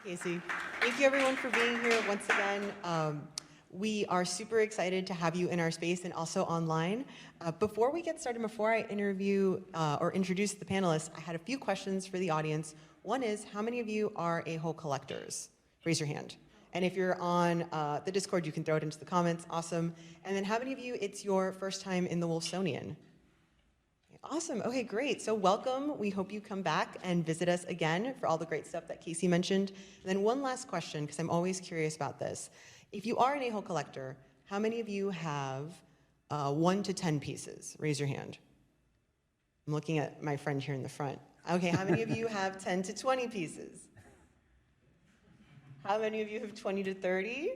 Casey. Thank you everyone for being here once again. We are super excited to have you in our space and also online. Before we get started, before I interview or introduce the panelists, I had a few questions for the audience. One is, how many of you are Ahol collectors? Raise your hand. And if you're on the Discord, you can throw it into the comments. Awesome. And then how many of you, it's your first time in the Wolfsonian? Awesome. Okay, great. So welcome. We hope you come back and visit us again for all the great stuff that Casey mentioned. And then one last question, because I'm always curious about this. If you are an Ahol collector, how many of you have 1 to 10 pieces? Raise your hand. I'm looking at my friend here in the front. Okay, how many of you have 10 to 20 pieces? How many of you have 20 to 30?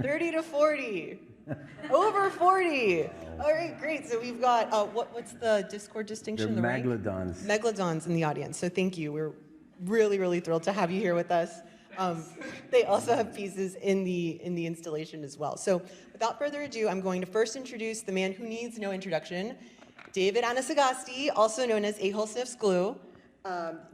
30 to 40? Over 40. All right, great. So we've got, what's the Discord distinction? They're megalodons. Megalodons in the audience. So thank you. We're really, really thrilled to have you here with us. They also have pieces in the installation as well. So without further ado, I'm going to first introduce the man who needs no introduction, David Anasagasti, also known as Ahol Sniffs Glue.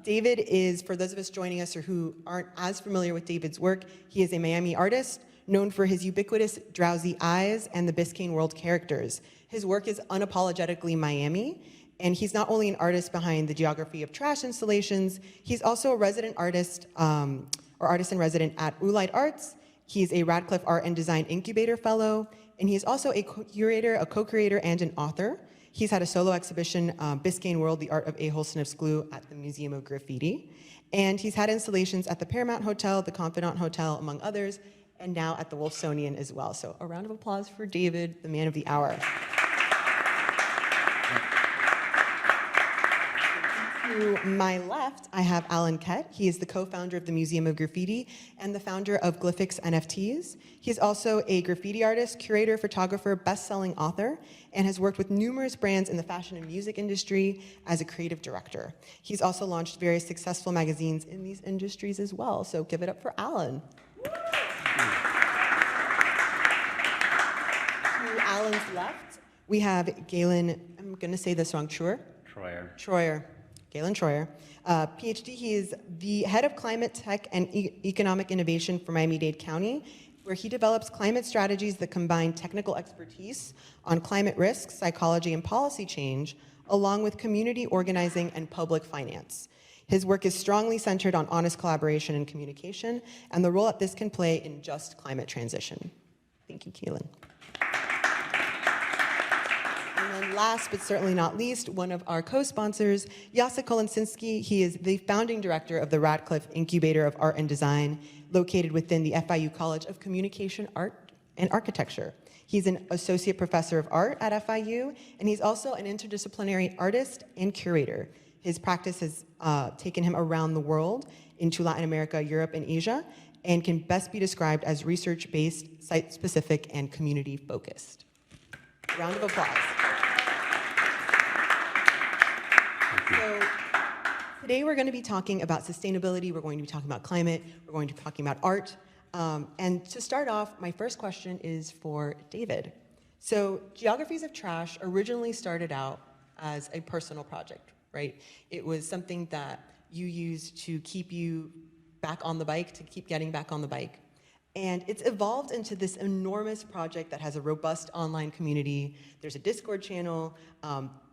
David is, for those of us joining us or who aren't as familiar with David's work, he is a Miami artist, known for his ubiquitous drowsy eyes and the Biscayne World characters. His work is unapologetically Miami, and he's not only an artist behind the Geography of Trash installations, he's also a resident artist, or artist in resident at Ulight Arts. He's a Radcliffe Art Design Incubator fellow, and he is also a curator, a co-creator, and an author. He's had a solo exhibition, Biscayne World, the Art of Ahol Sniffs Glue, at the Museum of Graffiti. And he's had installations at the Paramount Hotel, the Confidant Hotel, among others, and now at the Wolfsonian as well. So a round of applause for David, the man of the hour. To my left, I have Alan Ket. He is the co-founder of the Museum of Graffiti and the founder of Glyphics NFTs. He's also a graffiti artist, curator, photographer, best-selling author, and has worked with numerous brands in the fashion and music industry as a creative director. He's also launched various successful magazines in these industries as well. So give it up for Alan. To Alan's left, we have Galen, I'm going to say this wrong, Treuer. Galen Treuer. PhD, he is the head of climate tech and economic innovation for Miami-Dade County, where he develops climate strategies that combine technical expertise on climate risks, psychology, and policy change, along with community organizing and public finance. His work is strongly centered on honest collaboration and communication, and the role that this can play in just climate transition. Thank you, Galen. And then last but certainly not least, one of our co-sponsors, Jacek Kolasinski. He is the founding director of the Radcliffe Incubator of Art and Design, located within the FIU College of Communication, Art, and Architecture. He's an associate professor of art at FIU, and he's also an interdisciplinary artist and curator. His practice has taken him around the world into Latin America, Europe, and Asia, and can best be described as research-based, site-specific, and community-focused. Round of applause. So today we're going to be talking about sustainability, we're going to be talking about climate, we're going to be talking about art. And to start off, my first question is for David. So Geographies of Trash originally started out as a personal project, right? It was something that you used to keep you back on the bike, to keep getting back on the bike. And it's evolved into this enormous project that has a robust online community. There's a Discord channel,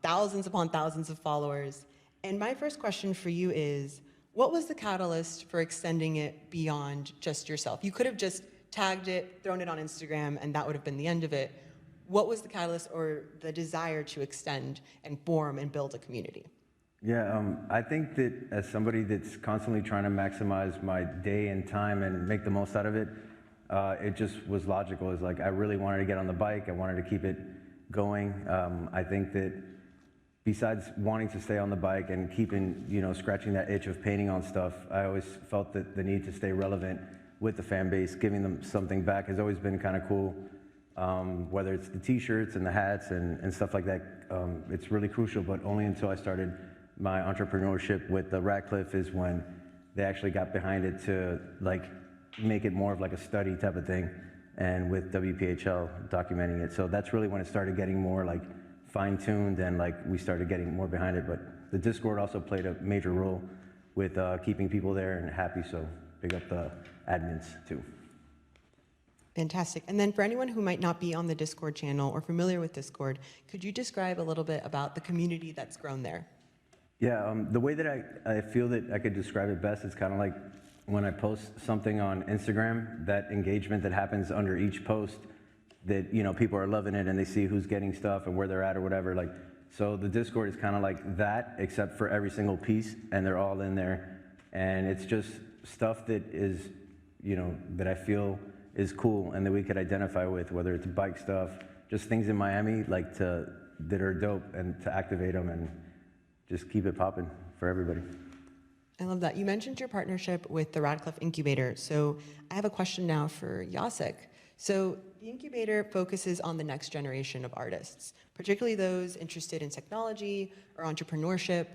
thousands upon thousands of followers. And my first question for you is, what was the catalyst for extending it beyond just yourself? You could have just tagged it, thrown it on Instagram, and that would have been the end of it. What was the catalyst or the desire to extend and form and build a community? Yeah, I think that as somebody that's constantly trying to maximize my day and time and make the most out of it, it just was logical. It's like I really wanted to get on the bike. I wanted to keep it going. I think that besides wanting to stay on the bike and keeping, scratching that itch of painting on stuff, I always felt that the need to stay relevant with the fan base, giving them something back has always been kind of cool. Whether it's the t-shirts and the hats and stuff like that, it's really crucial, but only until I started my entrepreneurship with the Ratcliffe is when they actually got behind it to make it more of like a study type of thing, and with WPHL documenting it. So that's really when it started getting more fine-tuned and we started getting more behind it. But the Discord also played a major role with keeping people there and happy. So big up the admins too. Fantastic. And then for anyone who might not be on the Discord channel or familiar with Discord, could you describe a little bit about the community that's grown there? Yeah, the way that I feel that I could describe it best is kind of like when I post something on Instagram, that engagement that happens under each post, that, you know, people are loving it and they see who's getting stuff and where they're at or whatever. Like, so the Discord is kind of like that, except for every single piece, and they're all in there. And it's just stuff that is, you know, that I feel is cool and that we could identify with, whether it's bike stuff, just things in Miami like that are dope, and to activate them and just keep it popping for everybody. I love that. You mentioned your partnership with the Radcliffe Incubator. So I have a question now for Jacek. So the incubator focuses on the next generation of artists, particularly those interested in technology or entrepreneurship.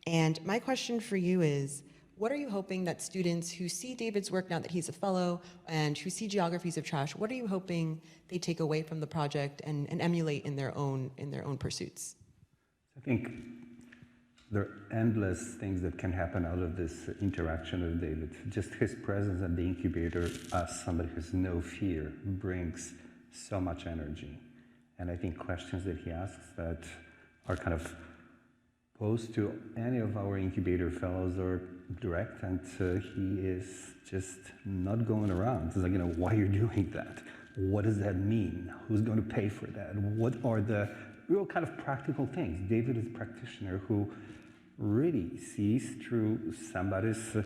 And my question for you is, what are you hoping that students who see David's work now that he's a fellow and who see Geographies of Trash, what are you hoping they take away from the project and emulate in their own pursuits? I think there are endless things that can happen out of this interaction with David. Just his presence at the incubator as somebody who has no fear brings so much energy. And I think questions that he asks that are kind of posed to any of our incubator fellows are direct, and he is just not going around. It's like, you know, why are you doing that? What does that mean? Who's going to pay for that? What are the real kind of practical things? David is a practitioner who really sees through somebody's,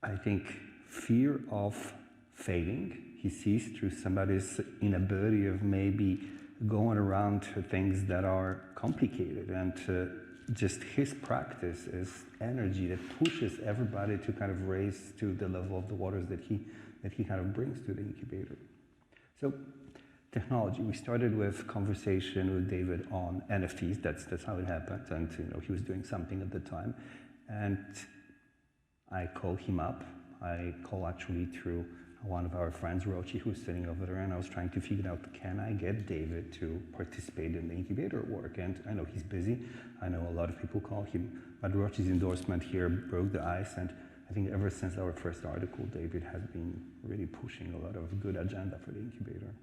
I think, fear of failing. He sees through somebody's inability of maybe going around to things that are complicated, and just his practice is energy that pushes everybody to kind of raise to the level of the waters that he kind of brings to the incubator. So technology, we started with conversation with David on NFTs. That's how it happened, and you know, he was doing something at the time, and I called him up. I called actually through one of our friends, Rochi, who's sitting over there, and I was trying to figure out, can I get David to participate in the incubator work? And I know he's busy. I know a lot of people call him, but Rochi's endorsement here broke the ice, and I think ever since our first article, David has been really pushing a lot of good agenda for the incubator.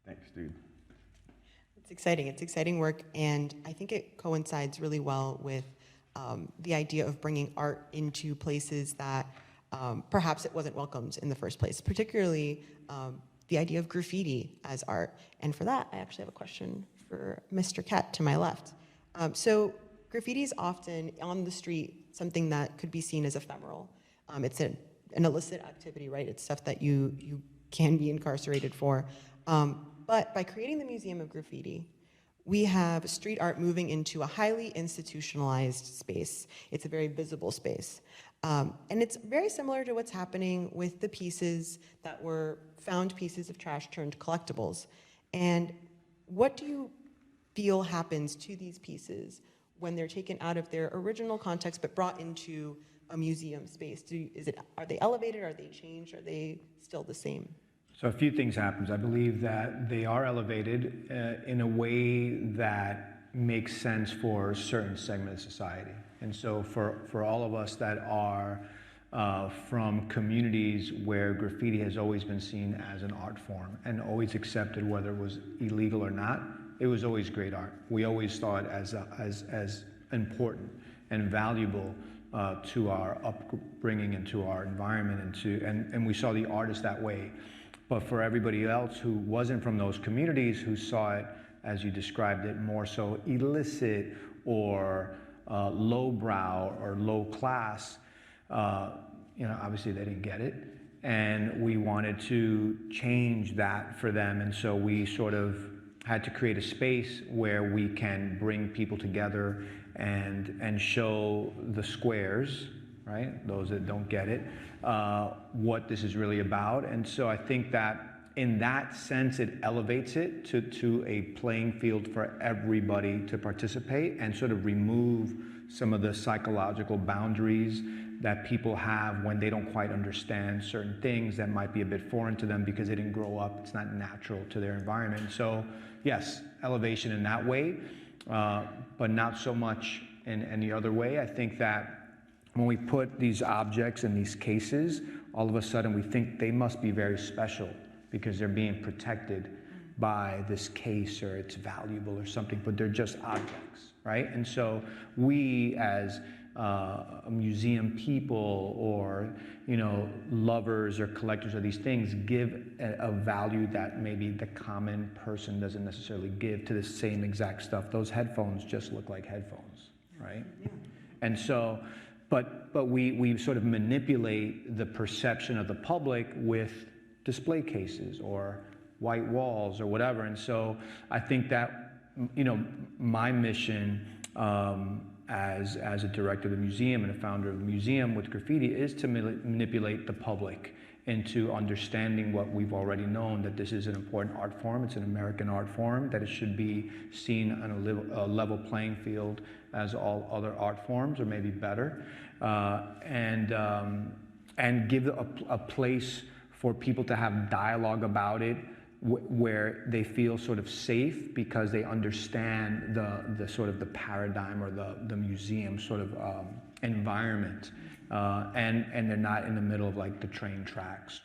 Thanks, dude. It's exciting. It's exciting work, and I think it coincides really well with the idea of bringing art into places that perhaps it wasn't welcomed in the first place, particularly the idea of graffiti as art. And for that, I actually have a question for Mr. Ket to my left. So graffiti is often on the street something that could be seen as ephemeral. It's an illicit activity, right? It's stuff that you can be incarcerated for. But by creating the Museum of Graffiti, we have street art moving into a highly institutionalized space. It's a very visible space. And it's very similar to what's happening with the pieces that were found pieces of trash turned collectibles. And what do you feel happens to these pieces when they're taken out of their original context but brought into a museum space? Are they elevated? Are they changed? Are they still the same? So a few things happens. I believe that they are elevated in a way that makes sense for a certain segment of society. And so for all of us that are from communities where graffiti has always been seen as an art form and always accepted, whether it was illegal or not, it was always great art. We always saw it as important and valuable to our upbringing and to our environment, and we saw the artist that way. But for everybody else who wasn't from those communities, who saw it, as you described it, more so illicit or lowbrow or low class, obviously they didn't get it. And we wanted to change that for them. And so we sort of had to create a space where we can bring people together and show the squares, right? Those that don't get it, what this is really about. And so I think that in that sense, it elevates it to a playing field for everybody to participate and sort of remove some of the psychological boundaries that people have when they don't quite understand certain things that might be a bit foreign to them because they didn't grow up, it's not natural to their environment. So yes, elevation in that way, but not so much in any other way. I think that when we put these objects in these cases, all of a sudden we think they must be very special because they're being protected by this case, or it's valuable or something, but they're just objects, right? And so we, as museum people, or lovers or collectors of these things, give a value that maybe the common person doesn't necessarily give to the same exact stuff. Those headphones just look like headphones, right? Yeah. And so, but we sort of manipulate the perception of the public with display cases or white walls or whatever. And so I think that, my mission as a director of the museum and a founder of the museum with graffiti is to manipulate the public into understanding what we've already known, that this is an important art form, it's an American art form, that it should be seen on a level playing field as all other art forms, or maybe better, and give a place for people to have dialogue about it, where they feel sort of safe because they understand the sort of the paradigm or the museum sort of environment, and they're not in the middle of like the train tracks,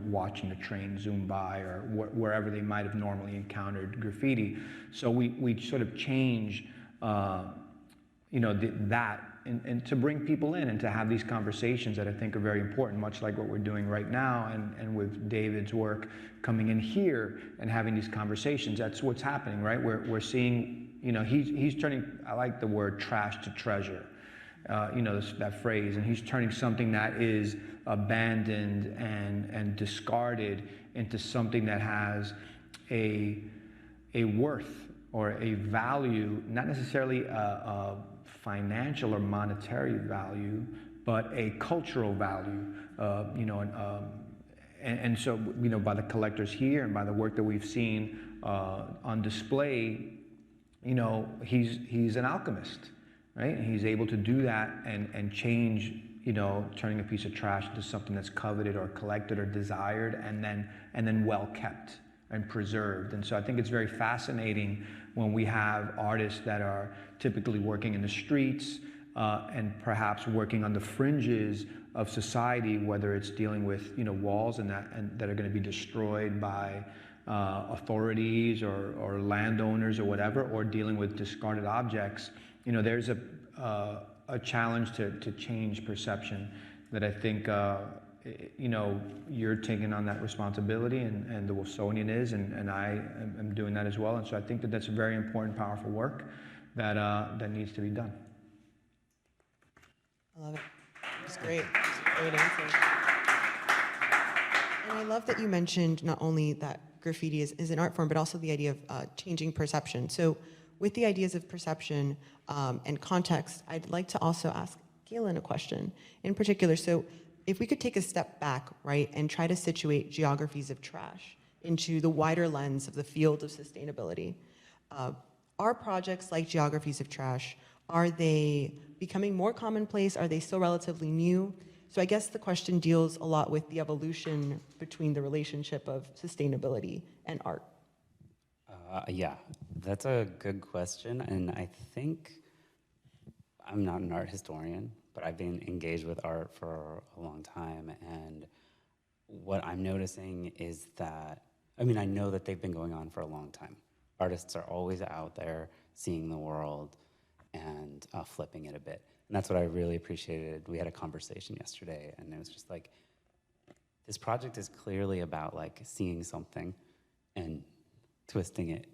watching the train zoom by, or wherever they might have normally encountered graffiti. So we sort of change, that. And to bring people in and to have these conversations that I think are very important, much like what we're doing right now, and with David's work coming in here and having these conversations. That's what's happening, right? We're seeing, he's turning, I like the word trash to treasure, that phrase, and he's turning something that is abandoned and discarded into something that has a worth or a value, not necessarily a financial or monetary value, but a cultural value, and so, by the collectors here and by the work that we've seen on display, he's an alchemist, right? And he's able to do that and change, turning a piece of trash into something that's coveted or collected or desired, and then well kept and preserved. And so I think it's very fascinating when we have artists that are typically working in the streets and perhaps working on the fringes of society, whether it's dealing with walls and that are going to be destroyed by authorities or landowners or whatever, or dealing with discarded objects. There's a challenge to change perception that I think you're taking on that responsibility, and the Wolfsonian is, and I am doing that as well. And so I think that's a very important, powerful work that needs to be done. I love it. It's great. It's a great answer. And I love that you mentioned not only that graffiti is an art form, but also the idea of changing perception. So with the ideas of perception and context, I'd like to also ask Galen a question in particular. So if we could take a step back, right, and try to situate Geographies of Trash into the wider lens of the field of sustainability, are projects like Geographies of Trash, are they becoming more commonplace? Are they still relatively new? So I guess the question deals a lot with the evolution between the relationship of sustainability and art. Yeah, that's a good question. And I think, I'm not an art historian, but I've been engaged with art for a long time. And what I'm noticing is that, I know that they've been going on for a long time. Artists are always out there seeing the world and flipping it a bit. And that's what I really appreciated. We had a conversation yesterday, and it was just like, this project is clearly about like seeing something and twisting it,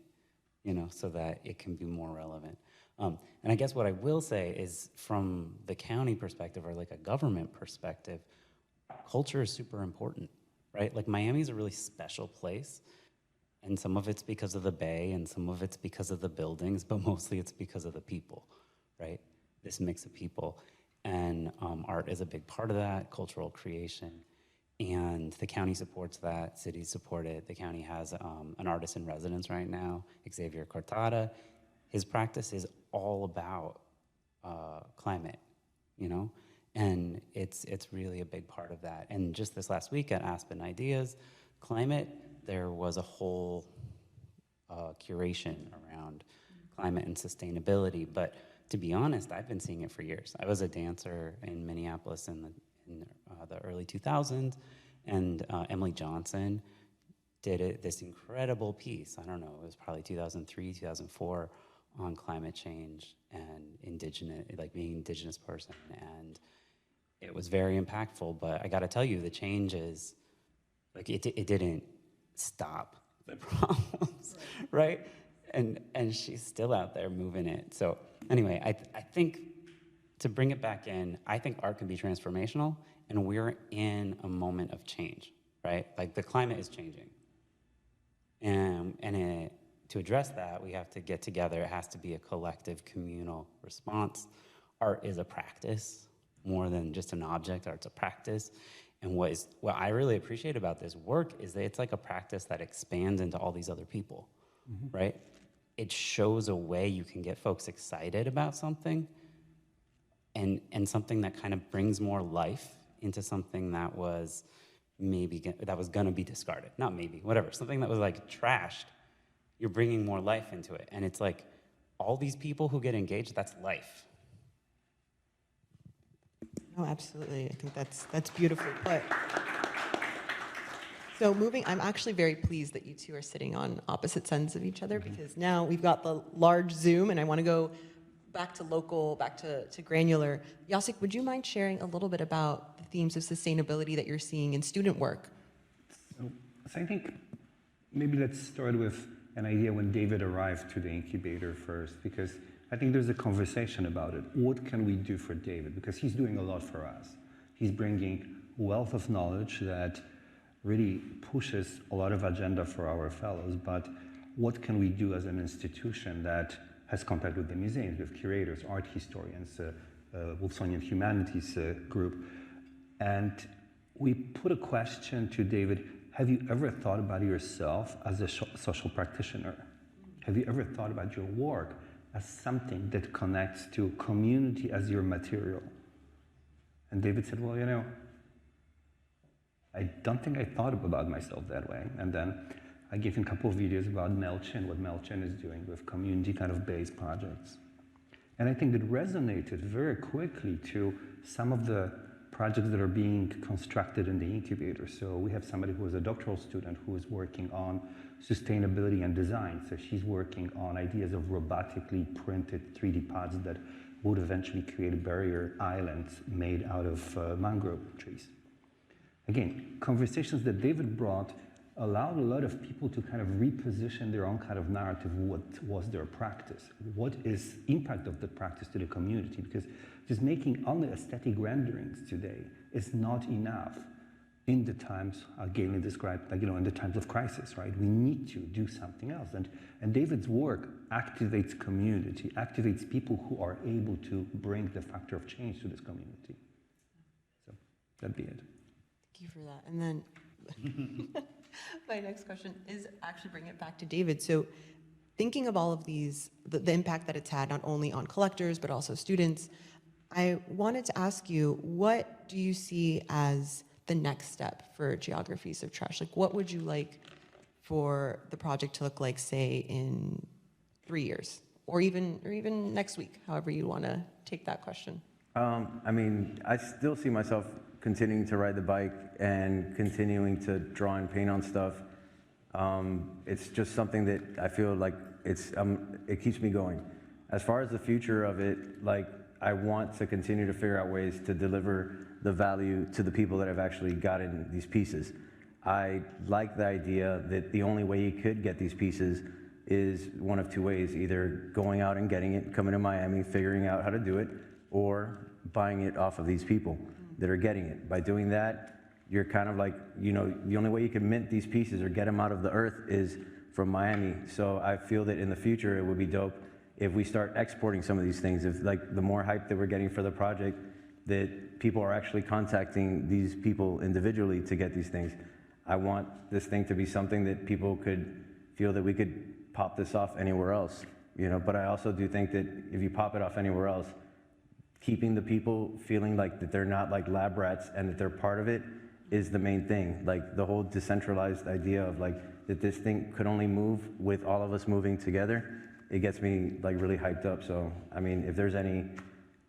so that it can be more relevant. And I guess what I will say is, from the county perspective or like a government perspective, culture is super important, right? Like Miami's a really special place, and some of it's because of the bay and some of it's because of the buildings, but mostly it's because of the people, right? This mix of people. And art is a big part of that, cultural creation. And the county supports that, cities support it. The county has an artist in residence right now, Xavier Cortada. His practice is all about climate, and it's really a big part of that. And just this last week at Aspen Ideas, climate, there was a whole curation around climate and sustainability, but to be honest, I've been seeing it for years. I was a dancer in Minneapolis in the early 2000s, and Emily Johnson did this incredible piece. I don't know, it was probably 2003, 2004, on climate change and indigenous, like being an indigenous person, and it was very impactful. But I got to tell you, the change is like it didn't stop the problems, right? And she's still out there moving it. So anyway, I think to bring it back in, I think art can be transformational, and we're in a moment of change, right? Like the climate is changing, and to address that, we have to get together. It has to be a collective, communal response. Art is a practice more than just an object. Art's a practice. And what I really appreciate about this work is that it's like a practice that expands into all these other people, right? It shows a way you can get folks excited about something, and something that kind of brings more life into something that was gonna be discarded. Not maybe, whatever. Something that was like trashed, you're bringing more life into it. And it's like, all these people who get engaged, that's life. No, absolutely. I think that's beautifully put. So I'm actually very pleased that you two are sitting on opposite ends of each other, because now we've got the large Zoom, and I want to go back to local, back to granular. Jacek, would you mind sharing a little bit about the themes of sustainability that you're seeing in student work? So I think maybe let's start with an idea when David arrived to the incubator first, because I think there's a conversation about it. What can we do for David? Because he's doing a lot for us. He's bringing wealth of knowledge that really pushes a lot of agenda for our fellows, but what can we do as an institution that has contact with the museums, with curators, art historians, Wolfsonian Humanities group? And we put a question to David: have you ever thought about yourself as a social practitioner? Have you ever thought about your work as something that connects to community as your material? And David said, well, I don't think I thought about myself that way. And then I gave him a couple of videos about Melchin, what Melchin is doing with community kind of based projects. And I think it resonated very quickly to some of the projects that are being constructed in the incubator. So we have somebody who is a doctoral student who is working on sustainability and design. So she's working on ideas of robotically printed 3D pods that would eventually create barrier islands made out of mangrove trees. Again, conversations that David brought allowed a lot of people to kind of reposition their own kind of narrative. What was their practice? What is impact of the practice to the community? Because just making only aesthetic renderings today is not enough in the times Galen described, in the times of crisis, right? We need to do something else. And David's work activates community, activates people who are able to bring the factor of change to this community. So that'd be it. Thank you for that. And then my next question is actually bring it back to David. So thinking of all of these, the impact that it's had not only on collectors, but also students, I wanted to ask you, what do you see as the next step for Geographies of Trash? Like, what would you like for the project to look like, say, in 3 years, or even next week, however you want to take that question? I still see myself continuing to ride the bike and continuing to draw and paint on stuff. It's just something that I feel like it keeps me going. As far as the future of it, I want to continue to figure out ways to deliver the value to the people that have actually gotten these pieces. I like the idea that the only way you could get these pieces is one of two ways: either going out and getting it, coming to Miami, figuring out how to do it, or buying it off of these people that are getting it. By doing that, you're kind of the only way you can mint these pieces or get them out of the earth is from Miami. So I feel that in the future it would be dope if we start exporting some of these things. If the more hype that we're getting for the project, that people are actually contacting these people individually to get these things. I want this thing to be something that people could feel that we could pop this off anywhere else, but I also do think that if you pop it off anywhere else, keeping the people feeling like that they're not like lab rats and that they're part of it is the main thing. Like the whole decentralized idea of that this thing could only move with all of us moving together it gets me like really hyped up. So, I mean, if there's any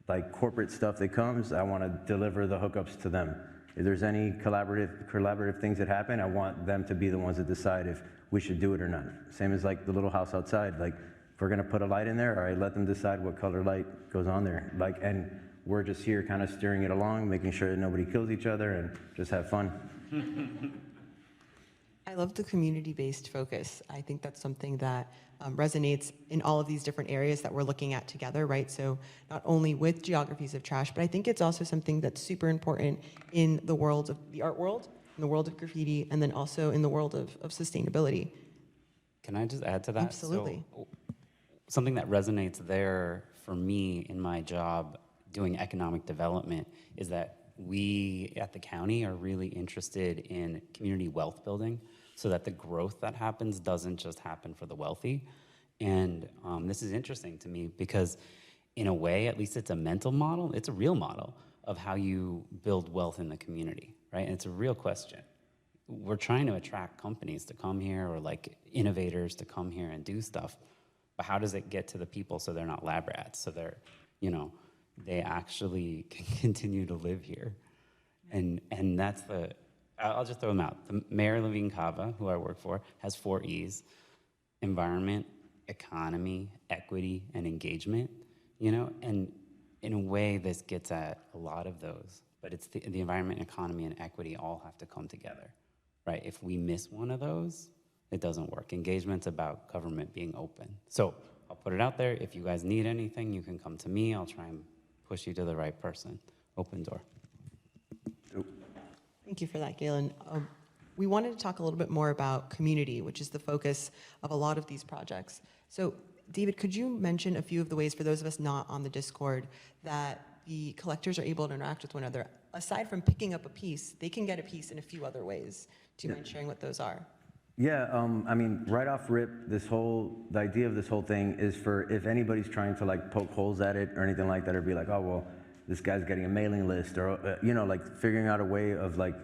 like corporate stuff that comes, I want to deliver the hookups to them. If there's any collaborative things that happen, I want them to be the ones that decide if we should do it or not. Same as like the little house outside. Like, if we're gonna put a light in there, all right, let them decide what color light goes on there. Like, and we're just here kind of steering it along, making sure that nobody kills each other and just have fun. I love the community-based focus. I think that's something that resonates in all of these different areas that we're looking at together, right? So not only with Geographies of Trash, but I think it's also something that's super important in the world of the art world, in the world of graffiti, and then also in the world of sustainability. Can I just add to that? Absolutely. So, something that resonates there for me in my job doing economic development is that we at the county are really interested in community wealth building so that the growth that happens doesn't just happen for the wealthy. And this is interesting to me because in a way, at least it's a mental model, it's a real model of how you build wealth in the community, right? And it's a real question. We're trying to attract companies to come here or like innovators to come here and do stuff, but how does it get to the people so they're not lab rats, so they're, you know, they actually can continue to live here? And that's the, I'll just throw them out. The Mayor Levine Cava, who I work for, has 4 E's: environment, economy, equity, and engagement, you know? And in a way, this gets at a lot of those, but it's the environment, economy, and equity all have to come together, right? If we miss one of those, it doesn't work. Engagement's about government being open. So I'll put it out there. If you guys need anything, you can come to me. I'll try and push you to the right person. Open door. Thank you for that, Galen. We wanted to talk a little bit more about community, which is the focus of a lot of these projects. So, David, could you mention a few of the ways, for those of us not on the Discord, that the collectors are able to interact with one another? Aside from picking up a piece, they can get a piece in a few other ways. Do you mind sharing what those are? Yeah, I mean, right off rip, the idea of this whole thing is for if anybody's trying to like poke holes at it or anything like that, or be like, oh, well, this guy's getting a mailing list, or, you know, like figuring out a way of like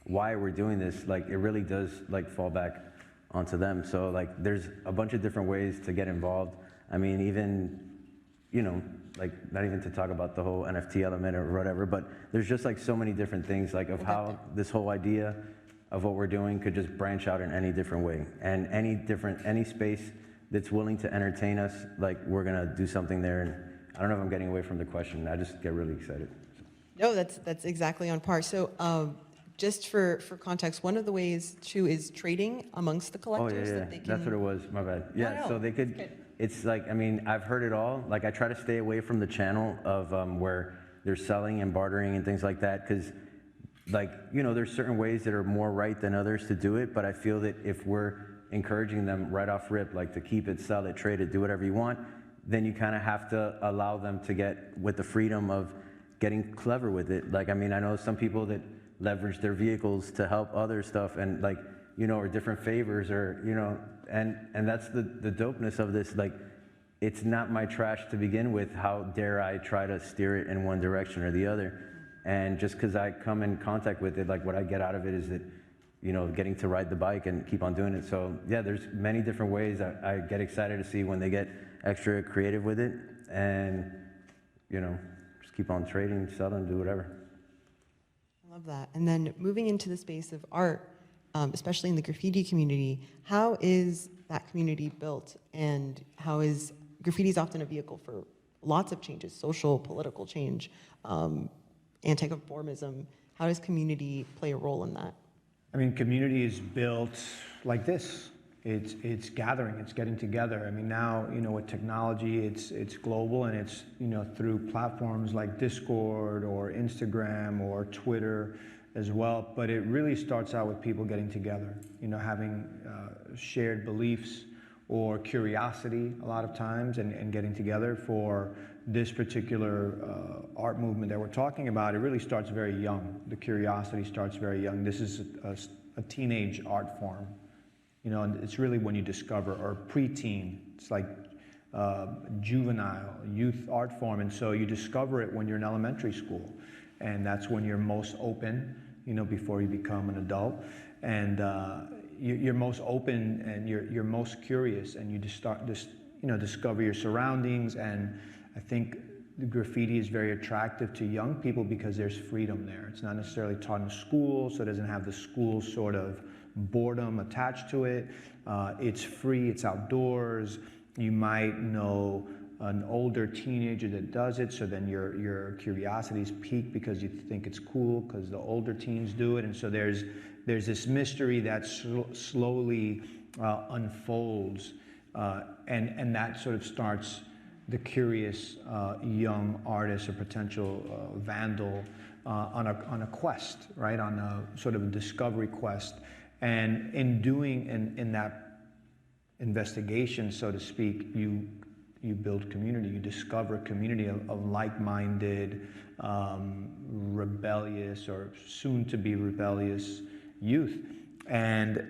why we're doing this, like it really does like fall back onto them. So like there's a bunch of different ways to get involved. I mean, even, you know, like not even to talk about the whole NFT element or whatever, but there's just like so many different things like of how this whole idea of what we're doing could just branch out in any different way. And any space that's willing to entertain us, like we're gonna do something there. And I don't know if I'm getting away from the question. I just get really excited. No, that's exactly on par. So just for context, one of the ways too is trading amongst the collectors. Oh, yeah. That they can... That's what it was, my bad. Yeah, No, so they could, good. it's like, I mean, I've heard it all. Like I try to stay away from the channel of where they're selling and bartering and things like that, because like, you know, there's certain ways that are more right than others to do it, but I feel that if we're encouraging them right off rip, like to keep it, sell it, trade it, do whatever you want, then you kind of have to allow them to get with the freedom of getting clever with it. Like, I mean, I know some people that leverage their vehicles to help other stuff and like, you know, or different favors or, you know, and that's the dopeness of this. Like, it's not my trash to begin with. How dare I try to steer it in one direction or the other? And just because I come in contact with it, like what I get out of it is that, you know, getting to ride the bike and keep on doing it. So yeah, there's many different ways. I get excited to see when they get extra creative with it and, you know, just keep on trading, selling, do whatever. I love that. And then moving into the space of art, especially in the graffiti community, how is that community built, and how is graffiti is often a vehicle for lots of changes, social, political change, anti-conformism. How does community play a role in that? I mean, community is built like this. It's gathering, it's getting together. I mean, now, you know, with technology, it's global, and it's, you know, through platforms like Discord or Instagram or Twitter as well. But it really starts out with people getting together, you know, having shared beliefs or curiosity a lot of times, and getting together for this particular art movement that we're talking about. It really starts very young. The curiosity starts very young. This is a teenage art form. You know, and it's really when you discover, or preteen, it's like juvenile, youth art form. And so you discover it when you're in elementary school. And that's when you're most open, you know, before you become an adult. And you're most open, and you're most curious, and you just start, discover your surroundings. And I think the graffiti is very attractive to young people because there's freedom there. It's not necessarily taught in school, so it doesn't have the school sort of boredom attached to it. It's free, it's outdoors. You might know an older teenager that does it, so then your curiosity's piqued because you think it's cool because the older teens do it. And so there's this mystery that slowly unfolds, and that sort of starts the curious young artist or potential vandal on a quest, right? On a sort of a discovery quest. And in doing, in that investigation, so to speak, you build community, you discover a community of like-minded, rebellious or soon-to-be rebellious youth. And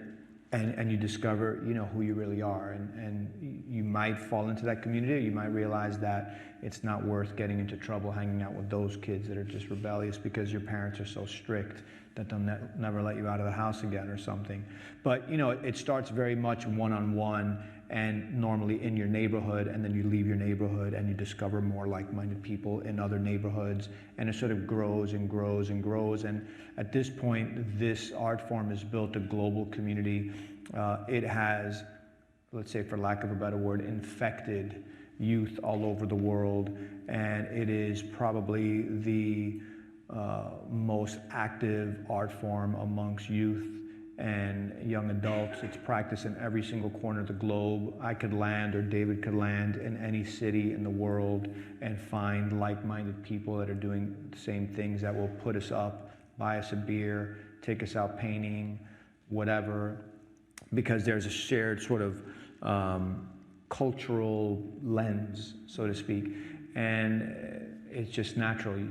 you discover, who you really are, and you might fall into that community, or you might realize that it's not worth getting into trouble hanging out with those kids that are just rebellious because your parents are so strict that they'll never let you out of the house again or something. But it starts very much one-on-one and normally in your neighborhood, and then you leave your neighborhood and you discover more like-minded people in other neighborhoods, and it sort of grows and grows and grows. And at this point, this art form has built a global community. It has, let's say for lack of a better word, infected youth all over the world, and it is probably the most active art form amongst youth and young adults. It's practiced in every single corner of the globe. I could land, or David could land, in any city in the world and find like-minded people that are doing the same things, that will put us up, buy us a beer, take us out painting, whatever, because there's a shared sort of cultural lens, so to speak. And it's just natural. You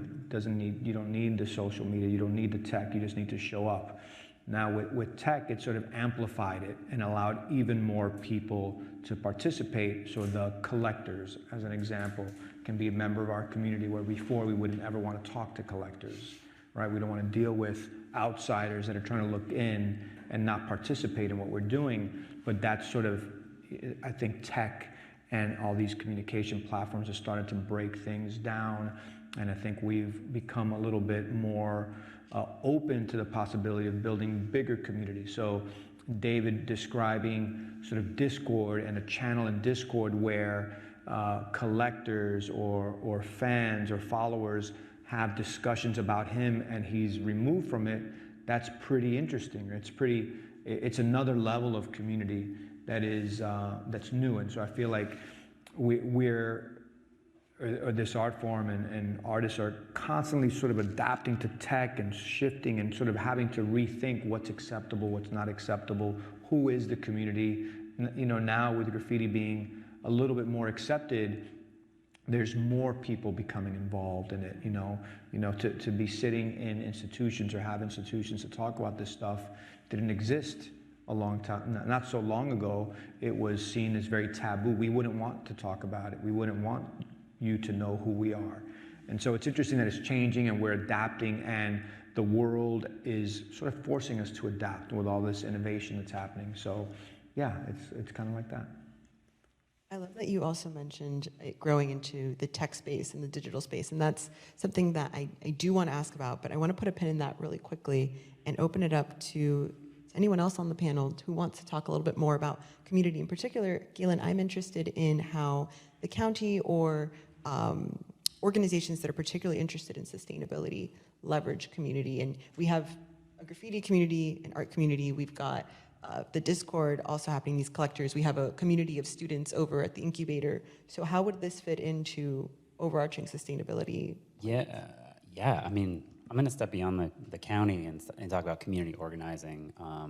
don't need the social media, you don't need the tech, you just need to show up. Now with tech, it sort of amplified it and allowed even more people to participate. So the collectors, as an example, can be a member of our community, where before we wouldn't ever want to talk to collectors, right? We don't want to deal with outsiders that are trying to look in and not participate in what we're doing. But that's sort of, I think, tech and all these communication platforms have started to break things down. And I think we've become a little bit more open to the possibility of building bigger communities. So David describing sort of Discord and a channel in Discord where collectors or fans or followers have discussions about him and he's removed from it, that's pretty interesting. It's another level of community that is that's new. And so I feel like this art form and artists are constantly sort of adapting to tech and shifting and sort of having to rethink what's acceptable, what's not acceptable, who is the community. Now with graffiti being a little bit more accepted, there's more people becoming involved in it. To be sitting in institutions or have institutions to talk about this stuff didn't exist a long time, not so long ago. It was seen as very taboo. We wouldn't want to talk about it. We wouldn't want you to know who we are. And so it's interesting that it's changing and we're adapting, and the world is sort of forcing us to adapt with all this innovation that's happening. So yeah, it's kind of like that. I love that you also mentioned it growing into the tech space and the digital space, and that's something that I do want to ask about, but I want to put a pin in that really quickly and open it up to anyone else on the panel who wants to talk a little bit more about community. In particular, Galen, I'm interested in how the county or organizations that are particularly interested in sustainability leverage community. And we have a graffiti community, an art community. We've got the Discord also happening, these collectors. We have a community of students over at the incubator. So how would this fit into overarching sustainability? Yeah. I mean, I'm going to step beyond the county and talk about community organizing. I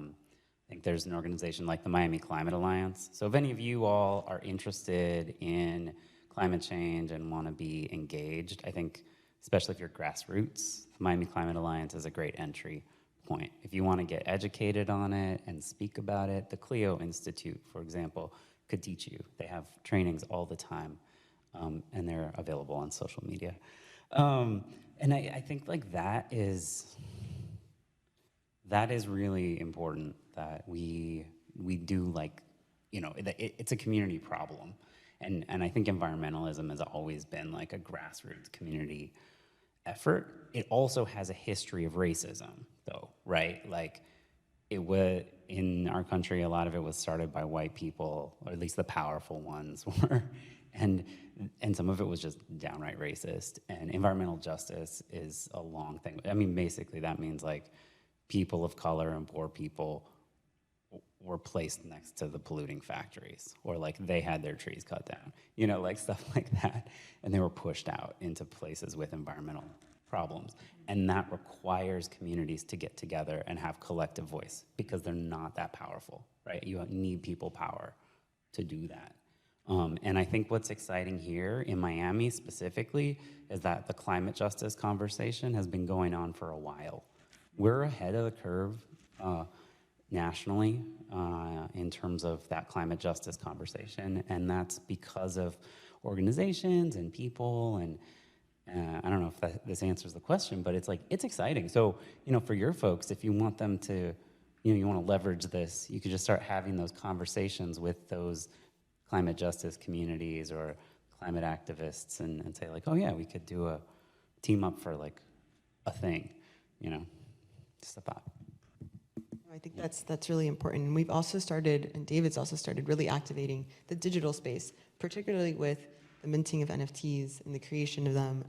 think there's an organization like the Miami Climate Alliance. So if any of you all are interested in climate change and want to be engaged, I think, especially if you're grassroots, the Miami Climate Alliance is a great entry point. If you want to get educated on it and speak about it, the Clio Institute, for example, could teach you. They have trainings all the time, and they're available on social media. And I think like that is really important, that we do, like, it's a community problem. and I think environmentalism has always been like a grassroots community effort. It also has a history of racism, though, right? Like, it was in our country, a lot of it was started by white people, or at least the powerful ones were, and some of it was just downright racist. And environmental justice is a long thing. I mean, basically, that means like people of color and poor people were placed next to the polluting factories, or like they had their trees cut down, you know, like stuff like that. And they were pushed out into places with environmental problems. And that requires communities to get together and have collective voice, because they're not that powerful, right? You need people power to do that. And I think what's exciting here in Miami specifically is that the climate justice conversation has been going on for a while. We're ahead of the curve nationally in terms of that climate justice conversation, and that's because of organizations and people, and I don't know if this answers the question, but it's like, it's exciting. So, you know, for your folks, if you want them to, you know, you want to leverage this, you could just start having those conversations with those climate justice communities or climate activists and say like, oh yeah, we could do a team up for like a thing, you know, just a thought. I think that's really important. And we've also started, and David's also started really activating the digital space, particularly with the minting of NFTs and the creation of them,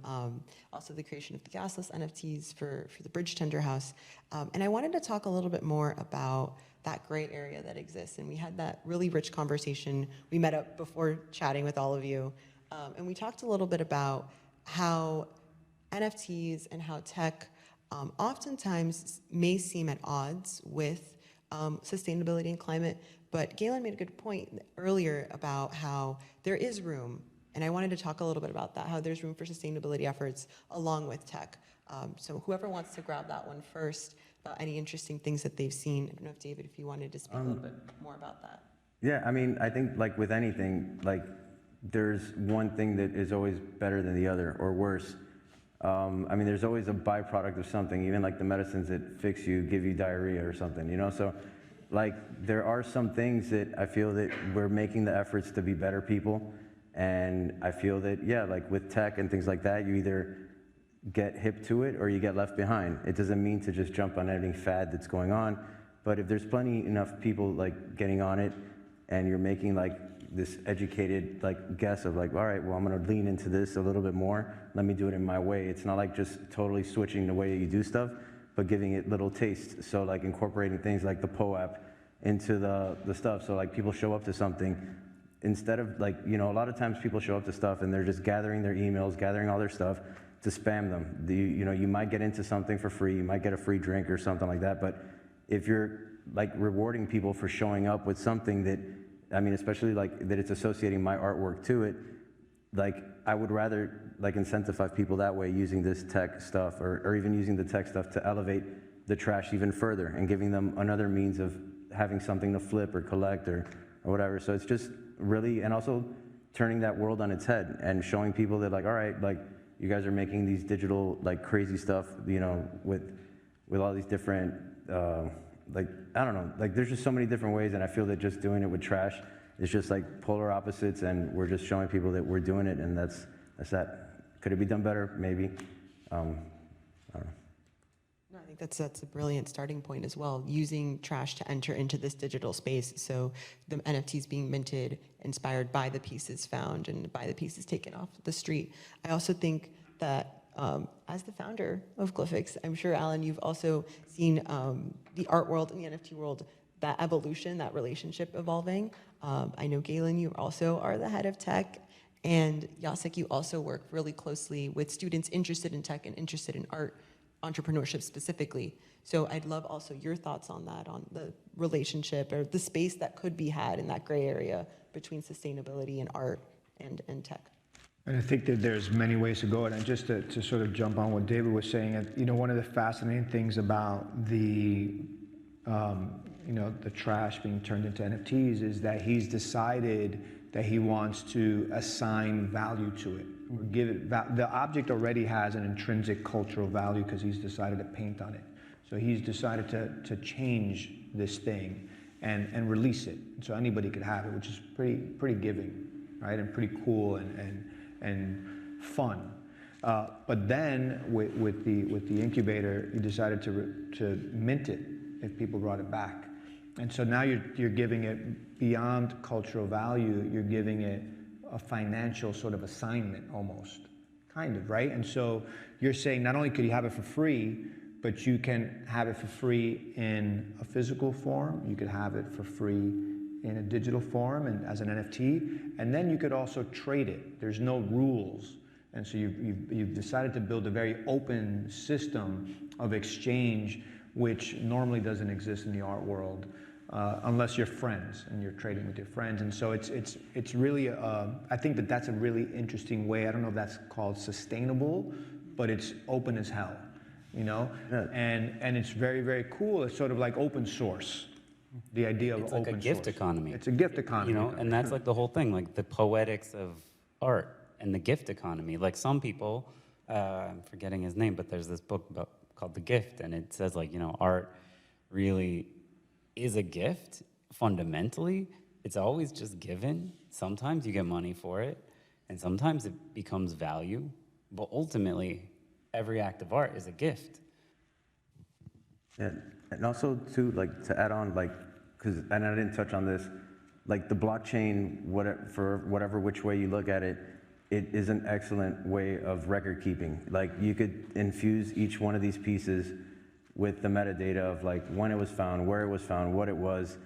also the creation of the gasless NFTs for the Bridge Tender House. And I wanted to talk a little bit more about that gray area that exists. And we had that really rich conversation. We met up before chatting with all of you. And we talked a little bit about how NFTs and how tech oftentimes may seem at odds with sustainability and climate, but Galen made a good point earlier about how there is room, and I wanted to talk a little bit about that, how there's room for sustainability efforts along with tech. So whoever wants to grab that one first, about any interesting things that they've seen. I don't know if David, if you wanted to speak a little bit more about that. Yeah, I mean, I think like with anything, like there's one thing that is always better than the other or worse. I mean, there's always a byproduct of something, even like the medicines that fix you, give you diarrhea or something, you know? So like there are some things that I feel that we're making the efforts to be better people. And I feel that, yeah, like with tech and things like that, you either get hip to it or you get left behind. It doesn't mean to just jump on any fad that's going on, but if there's plenty enough people like getting on it and you're making like this educated like guess of like, all right, well, I'm gonna lean into this a little bit more, let me do it in my way. It's not like just totally switching the way you do stuff, but giving it little tastes. So like incorporating things like the PO app into the stuff. So like people show up to something, instead of like, you know, a lot of times people show up to stuff and they're just gathering their emails, gathering all their stuff to spam them. You know, you might get into something for free, you might get a free drink or something like that, but if you're like rewarding people for showing up with something that, I mean, especially like that it's associating my artwork to it, like I would rather like incentivize people that way using this tech stuff or even using the tech stuff to elevate the trash even further and giving them another means of having something to flip or collect or whatever. So it's just really, and also turning that world on its head and showing people that like, all right, like you guys are making these digital like crazy stuff, you know, with all these different, like, I don't know, like there's just so many different ways, and I feel that just doing it with trash is just like polar opposites, and we're just showing people that we're doing it, and that's that. Could it be done better? Maybe. I don't know. No, I think that's a brilliant starting point as well, using trash to enter into this digital space. So the NFTs being minted, inspired by the pieces found and by the pieces taken off the street. I also think that as the founder of Glyphics, I'm sure, Alan, you've also seen the art world and the NFT world, that evolution, that relationship evolving. I know, Galen, you also are the head of tech, and Jacek, you also work really closely with students interested in tech and interested in art, entrepreneurship specifically. So I'd love also your thoughts on that, on the relationship or the space that could be had in that gray area between sustainability and art and tech. And I think that there's many ways to go. And just to sort of jump on what David was saying, you know, one of the fascinating things about the, you know, the trash being turned into NFTs is that he's decided that he wants to assign value to it, or give it, the object already has an intrinsic cultural value because he's decided to paint on it. So he's decided to change this thing and release it. So anybody could have it, which is pretty giving. right? And pretty cool and fun. But then with the incubator, you decided to mint it if people brought it back. And so now you're giving it beyond cultural value, you're giving it a financial sort of assignment almost, kind of, right? And so you're saying not only could you have it for free, but you can have it for free in a physical form, you could have it for free in a digital form and as an NFT, and then you could also trade it. There's no rules. And so you've decided to build a very open system of exchange, which normally doesn't exist in the art world, unless you're friends and you're trading with your friends. And so it's really, I think that's a really interesting way. I don't know if that's called sustainable, but it's open as hell, you know? Yeah. And it's very, very cool. It's sort of like open source. The idea of it's open like a source. gift economy. It's a gift economy. You know, and that's like the whole thing, like the poetics of art and the gift economy. Like some people, I'm forgetting his name, but there's this book called The Gift, and it says like, you know, art really is a gift. Fundamentally, it's always just given. Sometimes you get money for it, and sometimes it becomes value, but ultimately, every act of art is a gift. Yeah, and also too, like to add on, like, because and I didn't touch on this, like the blockchain, whatever which way you look at it, it is an excellent way of record keeping. Like you could infuse each one of these pieces with the metadata of like when it was found, where it was found, what it was.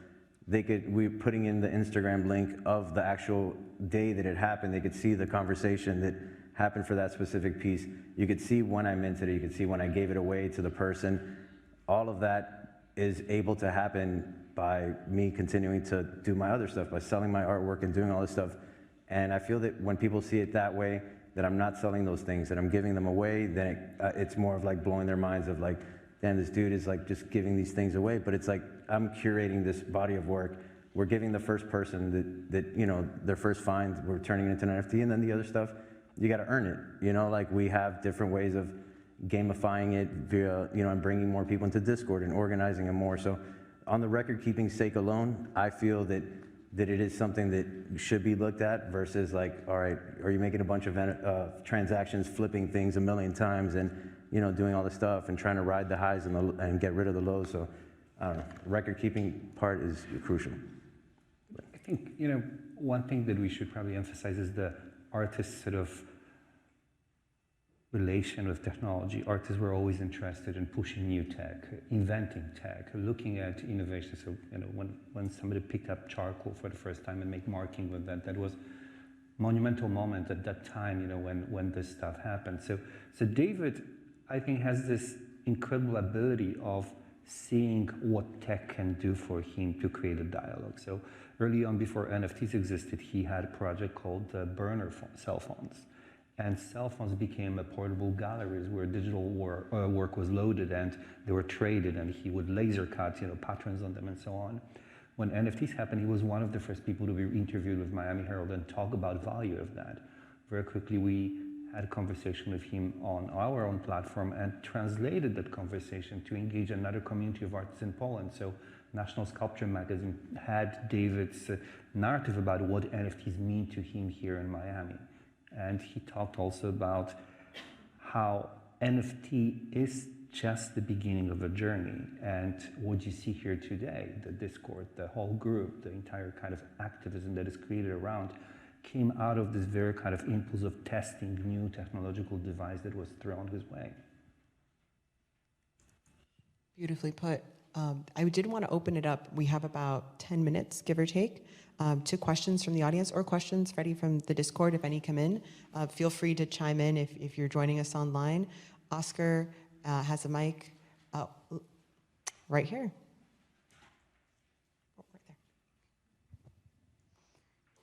We're putting in the Instagram link of the actual day that it happened. They could see the conversation that happened for that specific piece. You could see when I minted it. You could see when I gave it away to the person. All of that is able to happen by me continuing to do my other stuff, by selling my artwork and doing all this stuff. And I feel that when people see it that way, that I'm not selling those things, that I'm giving them away, then it's more of like blowing their minds of like, damn, this dude is like just giving these things away. But it's like, I'm curating this body of work. We're giving the first person that you know, their first find, we're turning it into an NFT, and then the other stuff, you got to earn it. You know, like we have different ways of gamifying it via, you know, and bringing more people into Discord and organizing them more. So on the record keeping sake alone, I feel that it is something that should be looked at versus like, all right, are you making a bunch of transactions, flipping things a million times and, you know, doing all this stuff and trying to ride the highs and get rid of the lows. So I don't know, record keeping part is crucial. I think, you know, one thing that we should probably emphasize is the artist's sort of relation with technology. Artists were always interested in pushing new tech, inventing tech, looking at innovation. So, you know, when somebody picked up charcoal for the first time and make marking with that was a monumental moment at that time, you know, when this stuff happened. So David, I think, has this incredible ability of seeing what tech can do for him to create a dialogue. So early on, before NFTs existed, he had a project called burner cell phones. And cell phones became portable galleries where digital work was loaded and they were traded, and he would laser cut, you know, patterns on them and so on. When NFTs happened, he was one of the first people to be interviewed with Miami Herald and talk about value of that. Very quickly, we had a conversation with him on our own platform and translated that conversation to engage another community of artists in Poland. So National Sculpture magazine had David's narrative about what NFTs mean to him here in Miami. And he talked also about how NFT is just the beginning of a journey. And what you see here today, the Discord, the whole group, the entire kind of activism that is created around, came out of this very kind of impulse of testing new technological device that was thrown his way. Beautifully put. I did want to open it up. We have about 10 minutes, give or take, to questions from the audience or questions, Freddie, from the Discord, if any come in. Feel free to chime in if you're joining us online. Oscar has a mic right here. Oh, right there.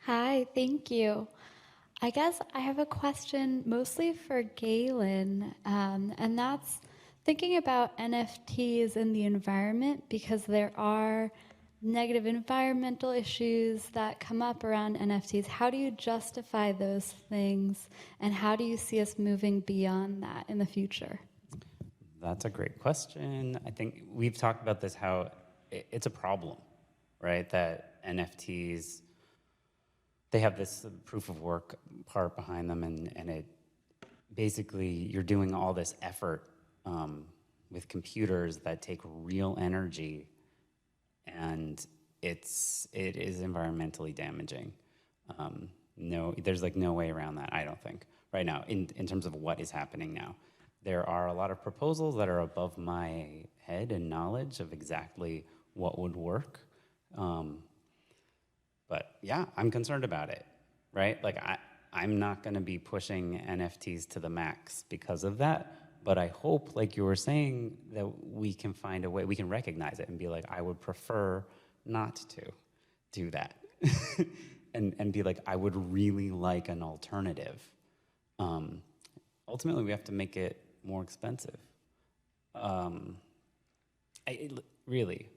Hi, thank you. I guess I have a question mostly for Galen, and that's thinking about NFTs in the environment, because there are negative environmental issues that come up around NFTs. How do you justify those things, and how do you see us moving beyond that in the future? That's a great question. I think we've talked about this, how it's a problem, right? That NFTs, they have this proof of work part behind them, and it basically, you're doing all this effort with computers that take real energy, and it is environmentally damaging. No, there's like no way around that, I don't think, right now, in terms of what is happening now. There are a lot of proposals that are above my head and knowledge of exactly what would work. But yeah, I'm concerned about it, right? Like I'm not gonna be pushing NFTs to the max because of that, but I hope, like you were saying, that we can find a way, we can recognize it and be like, I would prefer not to do that. and be like, I would really like an alternative. Ultimately, we have to make it more expensive. Really,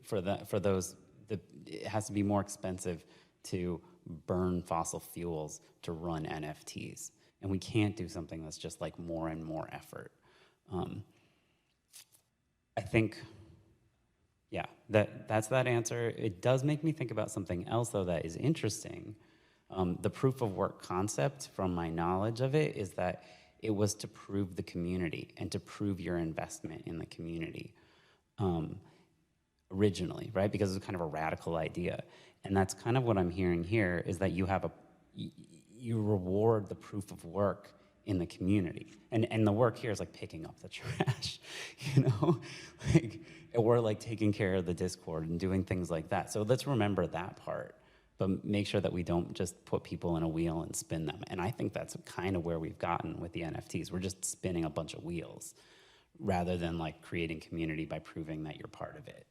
it has to be more expensive to burn fossil fuels to run NFTs. And we can't do something that's just like more and more effort. I think, yeah, that's that answer. It does make me think about something else, though, that is interesting. The proof of work concept, from my knowledge of it, is that it was to prove the community and to prove your investment in the community originally, right? Because it's kind of a radical idea. And that's kind of what I'm hearing here, is that you reward the proof of work in the community. And the work here is like picking up the trash, you know? Or like taking care of the Discord and doing things like that. So let's remember that part, but make sure that we don't just put people in a wheel and spin them. And I think that's kind of where we've gotten with the NFTs. We're just spinning a bunch of wheels rather than like creating community by proving that you're part of it.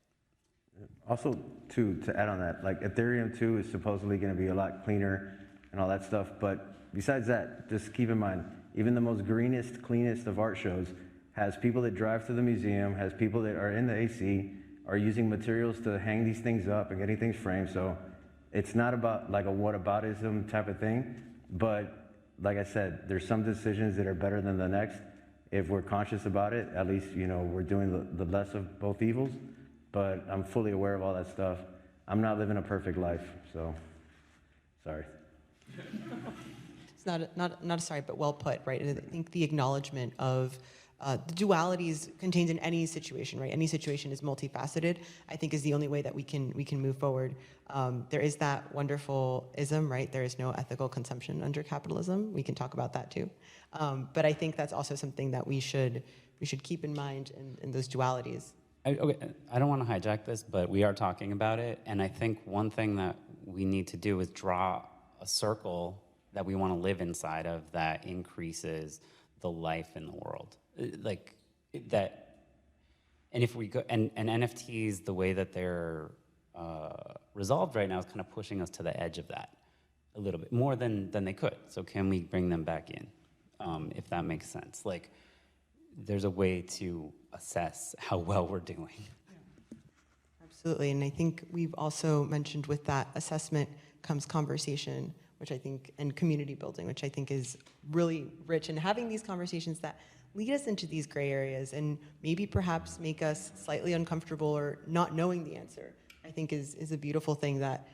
Also, to add on that, like Ethereum 2 is supposedly going to be a lot cleaner and all that stuff, but besides that, just keep in mind, even the most greenest, cleanest of art shows has people that drive to the museum, has people that are in the AC, are using materials to hang these things up and getting things framed. So it's not about like a whataboutism type of thing, but like I said, there's some decisions that are better than the next. If we're conscious about it, at least, you know, we're doing the less of both evils. But I'm fully aware of all that stuff. I'm not living a perfect life, so sorry. It's not a sorry, but well put, right? And I think the acknowledgement of the dualities contained in any situation, right? Any situation is multifaceted, I think, is the only way that we can move forward. There is that wonderful ism, right? There is no ethical consumption under capitalism. We can talk about that too. But I think that's also something that we should keep in mind in those dualities. Okay, I don't want to hijack this, but we are talking about it, and I think one thing that we need to do is draw a circle that we want to live inside of that increases the life in the world, like that. And if we go and NFTs, the way that they're resolved right now is kind of pushing us to the edge of that a little bit more than they could. So can we bring them back in, if that makes sense? Like, there's a way to assess how well we're doing. Absolutely, and I think we've also mentioned with that assessment comes conversation, which I think, and community building, which I think is really rich, and having these conversations that lead us into these gray areas and maybe perhaps make us slightly uncomfortable or not knowing the answer, I think is a beautiful thing that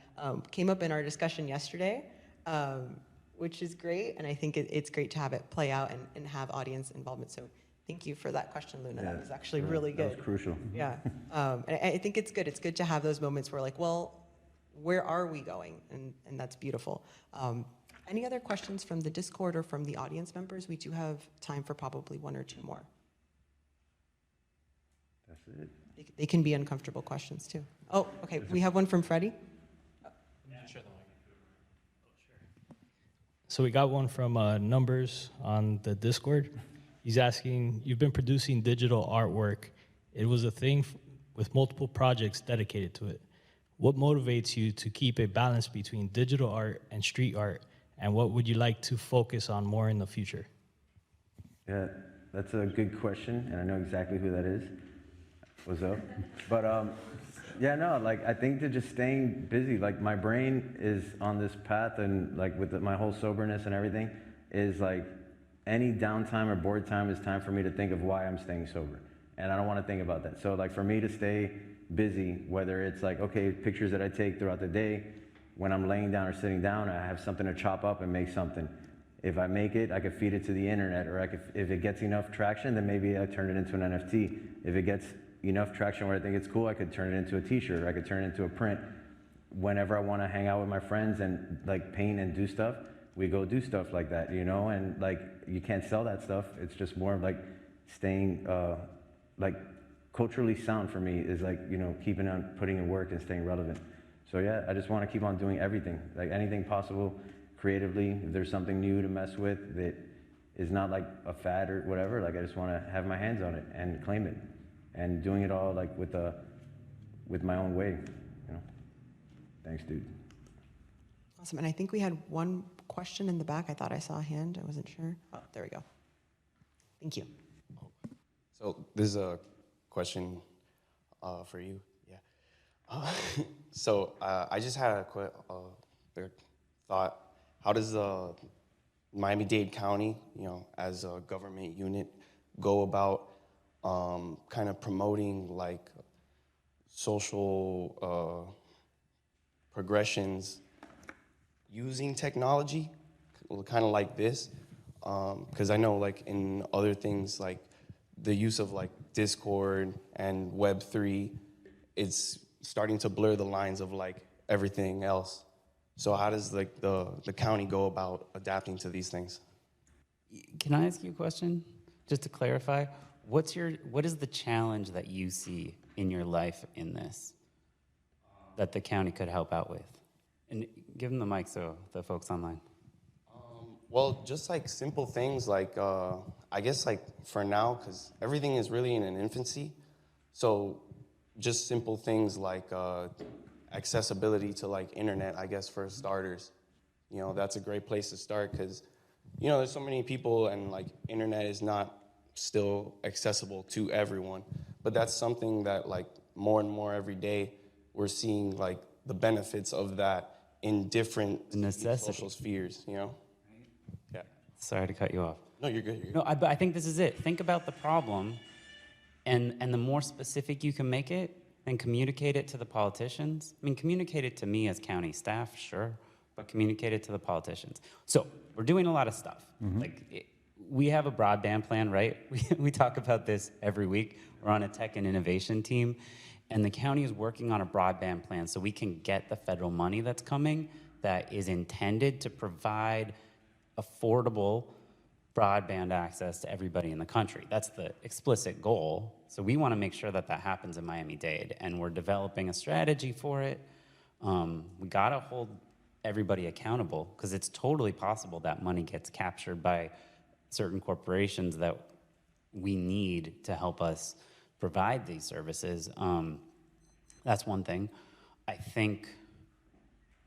came up in our discussion yesterday, which is great, and I think it's great to have it play out and have audience involvement. So thank you for that question, Luna. Yeah, that was actually really good. That was crucial. Yeah, and I think it's good. It's good to have those moments where like, well, where are we going? And that's beautiful. Any other questions from the Discord or from the audience members? We do have time for probably one or two more. That's it. They can be uncomfortable questions too. Oh, okay. We have one from Freddie. So we got one from Numbers on the Discord. He's asking, you've been producing digital artwork. It was a thing with multiple projects dedicated to it. What motivates you to keep a balance between digital art and street art? And what would you like to focus on more in the future? Yeah, that's a good question, and I know exactly who that is. What's up? But yeah, no, like I think that just staying busy, like my brain is on this path, and like with my whole soberness and everything, is like any downtime or bored time is time for me to think of why I'm staying sober. And I don't want to think about that. So like for me to stay busy, whether it's like, okay, pictures that I take throughout the day, when I'm laying down or sitting down, I have something to chop up and make something. If I make it, I could feed it to the internet, or if it gets enough traction, then maybe I turn it into an NFT. If it gets enough traction where I think it's cool, I could turn it into a t-shirt, or I could turn it into a print. Whenever I want to hang out with my friends and like paint and do stuff, we go do stuff like that, you know? And like, you can't sell that stuff. It's just more of like staying, like culturally sound for me is like, you know, keeping on putting in work and staying relevant. So yeah, I just want to keep on doing everything, like anything possible creatively. If there's something new to mess with that is not like a fad or whatever, like I just want to have my hands on it and claim it, and doing it all like with my own way, you know? Thanks, dude. Awesome. And I think we had one question in the back. I thought I saw a hand. I wasn't sure. Oh, there we go. Thank you. So this is a question for you. Yeah. So I just had a thought. How does Miami-Dade County, you know, as a government unit, go about kind of promoting like social progressions using technology, kind of like this? Because I know like in other things like the use of like Discord and Web3, it's starting to blur the lines of like everything else. So how does like the county go about adapting to these things? Can I ask you a question? Just to clarify, what is the challenge that you see in your life in this that the county could help out with? And give them the mic so the folks online. Well, just like simple things like, I guess like for now, because everything is really in an infancy, so just simple things like accessibility to like internet, I guess for starters. You know, that's a great place to start because, you know, there's so many people and like internet is not still accessible to everyone. But that's something that like more and more every day we're seeing like the benefits of that in different social spheres, you know? Yeah. Sorry to cut you off. No, you're good. You're good. No, but I think this is it. Think about the problem, and the more specific you can make it, and communicate it to the politicians. I mean, communicate it to me as county staff, sure, but communicate it to the politicians. So we're doing a lot of stuff. Like we have a broadband plan, right? We talk about this every week. We're on a tech and innovation team, and the county is working on a broadband plan so we can get the federal money that's coming that is intended to provide affordable broadband access to everybody in the country. That's the explicit goal. So we want to make sure that that happens in Miami-Dade, and we're developing a strategy for it. We got to hold everybody accountable because it's totally possible that money gets captured by certain corporations that we need to help us provide these services. That's one thing. I think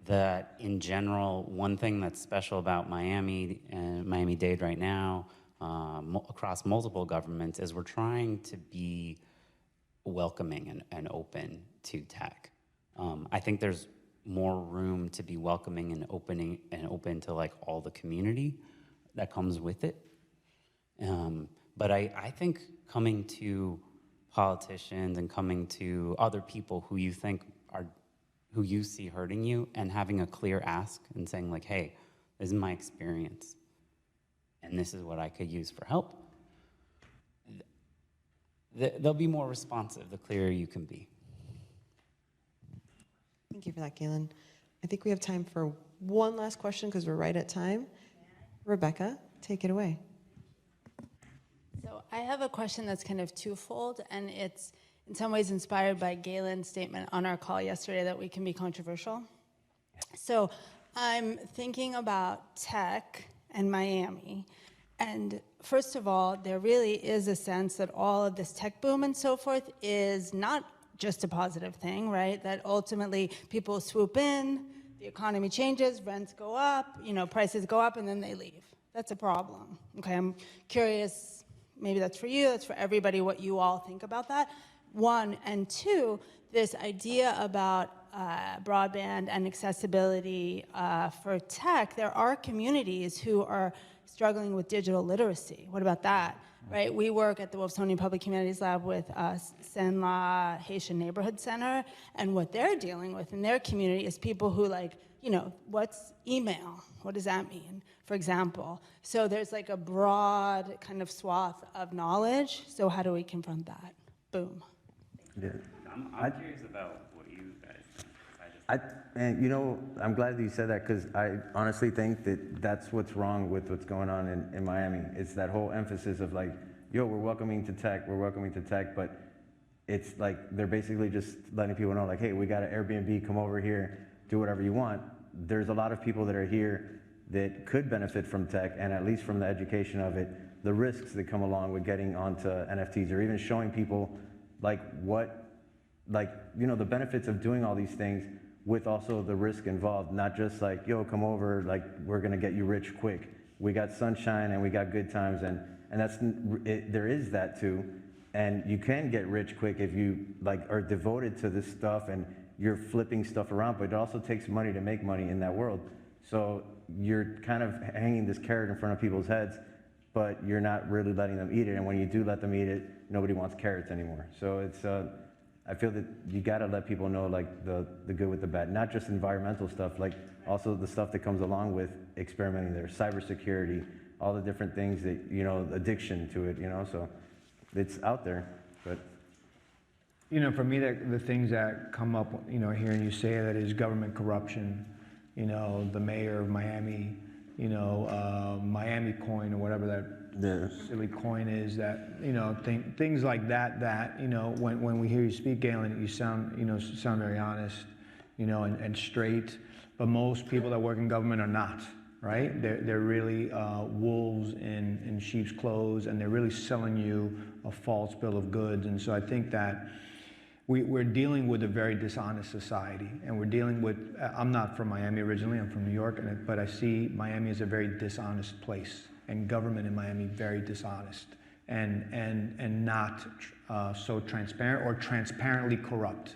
that in general, one thing that's special about Miami and Miami-Dade right now, across multiple governments, is we're trying to be welcoming and open to tech. I think there's more room to be welcoming and open to like all the community that comes with it. But I think coming to politicians and coming to other people who you think who you see hurting you and having a clear ask and saying like, hey, this is my experience and this is what I could use for help, they'll be more responsive the clearer you can be. Thank you for that, Galen. I think we have time for one last question because we're right at time. Rebecca, take it away. So I have a question that's kind of twofold, and it's in some ways inspired by Galen's statement on our call yesterday that we can be controversial. So I'm thinking about tech and Miami. And first of all, there really is a sense that all of this tech boom and so forth is not just a positive thing, right? That ultimately people swoop in, the economy changes, rents go up, prices go up, and then they leave. That's a problem. Okay, I'm curious, maybe that's for you, that's for everybody, what you all think about that. One, and two, this idea about broadband and accessibility for tech, there are communities who are struggling with digital literacy. What about that? Right? We work at the Wolfsonian Public Humanities Lab with Senla Haitian Neighborhood Center, and what they're dealing with in their community is people who what's email? What does that mean, for example? So there's like a broad kind of swath of knowledge. So how do we confront that? Boom. Yeah. I'm curious about what you guys think. And I'm glad that you said that, because I honestly think that that's what's wrong with what's going on in Miami. It's that whole emphasis of like, yo, we're welcoming to tech, but it's like they're basically just letting people know like, hey, we got an Airbnb, come over here, do whatever you want. There's a lot of people that are here that could benefit from tech, and at least from the education of it, the risks that come along with getting onto NFTs, or even showing people like the benefits of doing all these things, with also the risk involved, not just like, yo, come over, like we're gonna get you rich quick. We got sunshine and we got good times, and there is that too. And you can get rich quick if you like are devoted to this stuff and you're flipping stuff around, but it also takes money to make money in that world. So you're kind of hanging this carrot in front of people's heads, but you're not really letting them eat it. And when you do let them eat it, nobody wants carrots anymore. So it's, I feel that you gotta let people know like the good with the bad, not just environmental stuff, like also the stuff that comes along with experimenting there, cybersecurity, all the different things that, addiction to it, so it's out there, but. For me, the things that come up, hearing you say that is government corruption, the mayor of Miami, Miami coin or whatever that silly coin is, that, things like that, when we hear you speak, Galen, you sound very honest, and straight, but most people that work in government are not, right? They're really wolves in sheep's clothes, and they're really selling you a false bill of goods. And so I think that we're dealing with a very dishonest society, and we're dealing with, I'm not from Miami originally, I'm from New York, but I see Miami as a very dishonest place, and government in Miami very dishonest, and not so transparent or transparently corrupt,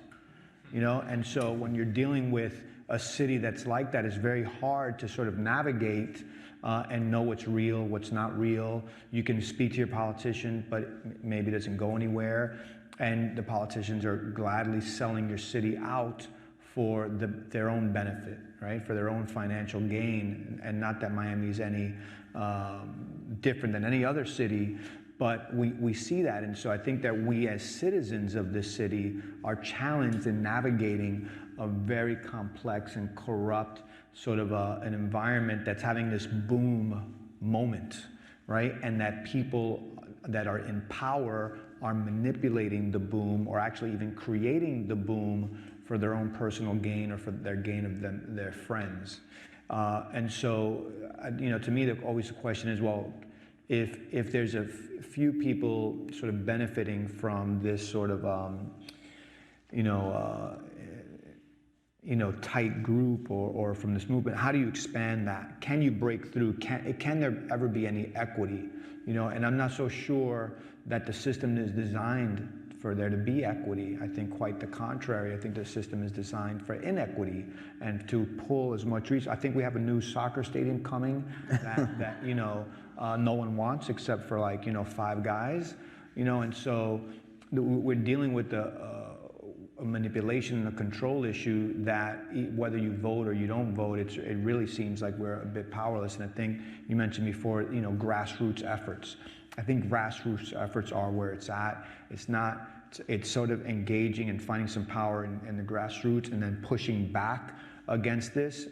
and so when you're dealing with a city that's like that, it's very hard to sort of navigate and know what's real, what's not real. You can speak to your politician, but maybe it doesn't go anywhere. And the politicians are gladly selling your city out for their own benefit, right? For their own financial gain. And not that Miami is any different than any other city, but we see that. And so I think that we as citizens of this city are challenged in navigating a very complex and corrupt sort of an environment that's having this boom moment, right? And that people that are in power are manipulating the boom, or actually even creating the boom for their own personal gain or for their gain of their friends. And so, to me, always the question is, well, if there's a few people sort of benefiting from this sort of, tight group or from this movement, how do you expand that? Can you break through? Can there ever be any equity? And I'm not so sure that the system is designed for there to be equity. I think quite the contrary. I think the system is designed for inequity and to pull as much resources. I think we have a new soccer stadium coming that no one wants except for 5 guys, and so we're dealing with a manipulation and a control issue that whether you vote or you don't vote, it really seems like we're a bit powerless. And I think you mentioned before, grassroots efforts. I think grassroots efforts are where it's at. It's sort of engaging and finding some power in the grassroots and then pushing back against this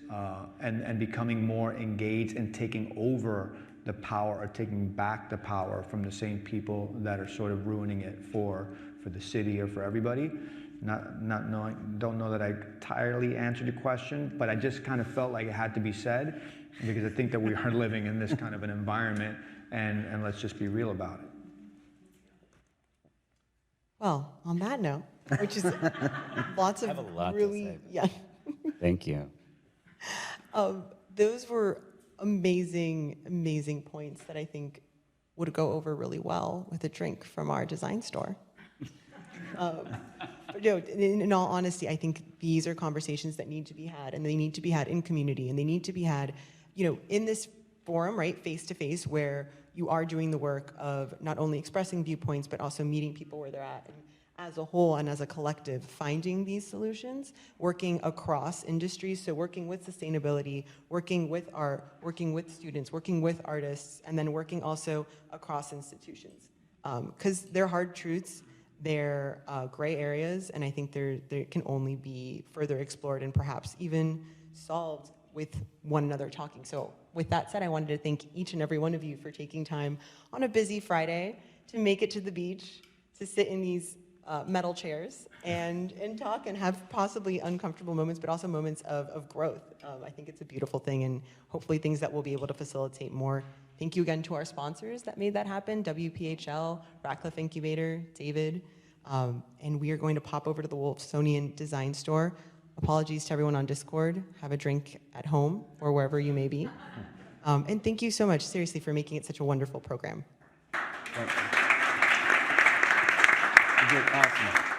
and becoming more engaged and taking over the power or taking back the power from the same people that are sort of ruining it for the city or for everybody. Don't know that I entirely answered your question, but I just kind of felt like it had to be said because I think that we are living in this kind of an environment, and let's just be real about it. Well, on that note, which is lots of I have a lot really, to say. yeah. Thank you. Those were amazing points that I think would go over really well with a drink from our design store. In all honesty, I think these are conversations that need to be had, and they need to be had in community, and they need to be had, in this forum, right, face to face, where you are doing the work of not only expressing viewpoints, but also meeting people where they're at and as a whole and as a collective, finding these solutions, working across industries, so working with sustainability, working with art, working with students, working with artists, and then working also across institutions. Because they're hard truths, they're gray areas, and I think they can only be further explored and perhaps even solved with one another talking. So with that said, I wanted to thank each and every one of you for taking time on a busy Friday to make it to the beach, to sit in these metal chairs and talk and have possibly uncomfortable moments, but also moments of growth. I think it's a beautiful thing, and hopefully things that we'll be able to facilitate more. Thank you again to our sponsors that made that happen, WPHL, Radcliffe Incubator, David, and we are going to pop over to the Wolfsonian Design Store. Apologies to everyone on Discord. Have a drink at home or wherever you may be. And thank you so much, seriously, for making it such a wonderful program. You did awesome.